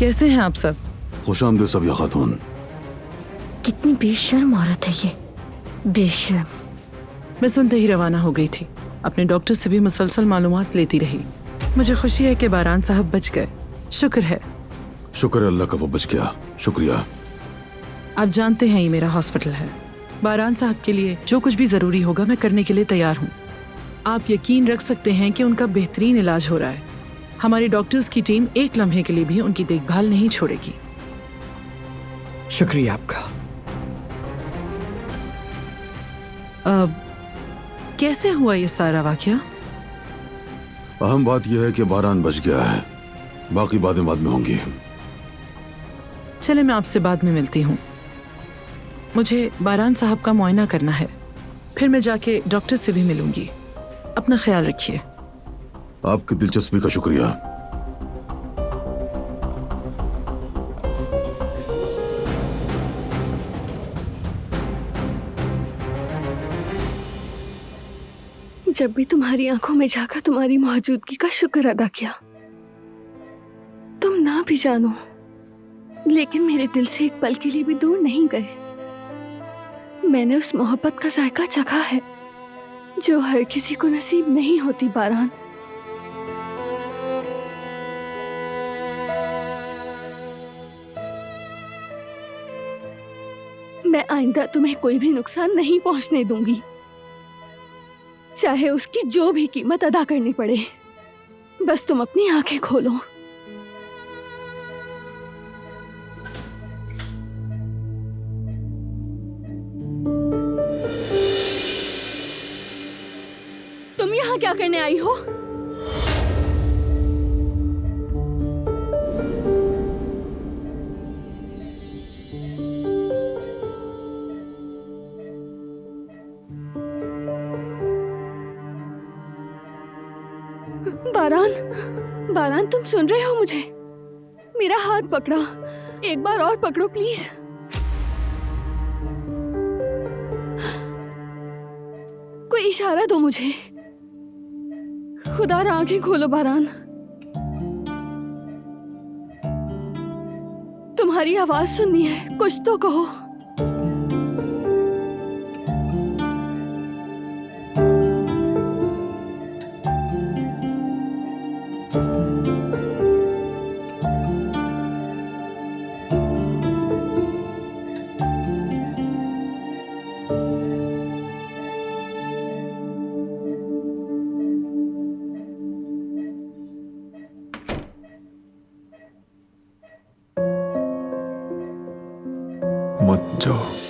कैसे हैं आप सब? खुशामदीद सबिया खातून। कितनी बेशर्म औरत है ये, बेशर्म। मैं सुनते ही रवाना हो गई थी। अपने डॉक्टर से भी मुसलसल मालूमात लेती रही। मुझे खुशी है कि बारान साहब बच गए। शुक्र है। शुक्र है अल्लाह का वो बच गया, शुक्रिया। आप जानते हैं ये मेरा हॉस्पिटल है। बारान साहब के लिए जो कुछ भी जरूरी होगा मैं करने के लिए तैयार हूँ। आप यकीन रख सकते हैं कि उनका बेहतरीन इलाज हो रहा है। हमारी डॉक्टर्स की टीम एक लम्हे के लिए भी उनकी देखभाल नहीं छोड़ेगी। शुक्रिया आपका। अब कैसे हुआ ये सारा वाकया? अहम बात यह है कि बारान बच गया है, बाकी बातें बाद में होंगी। चले, मैं आपसे बाद में मिलती हूँ। मुझे बारान साहब का मुआयना करना है, फिर मैं जाके डॉक्टर से भी मिलूंगी। अपना ख्याल रखिए। आपकी दिलचस्पी का शुक्रिया। जब भी तुम्हारी आंखों में झांका, तुम्हारी मौजूदगी का शुक्र अदा किया। तुम ना भी जानो, लेकिन मेरे दिल से एक पल के लिए भी दूर नहीं गए। मैंने उस मोहब्बत का जायका चखा है जो हर किसी को नसीब नहीं होती। बारान, मैं आइंदा तुम्हें कोई भी नुकसान नहीं पहुंचने दूंगी, चाहे उसकी जो भी कीमत अदा करनी पड़े। बस तुम अपनी आंखें खोलो। तुम यहाँ क्या करने आई हो? बारान, बारान, तुम सुन रहे हो मुझे? मेरा हाथ पकड़ा, एक बार और पकड़ो प्लीज। कोई इशारा दो मुझे। खुदा आंखें खोलो बारान। तुम्हारी आवाज सुननी है, कुछ तो कहो। मत जाओ।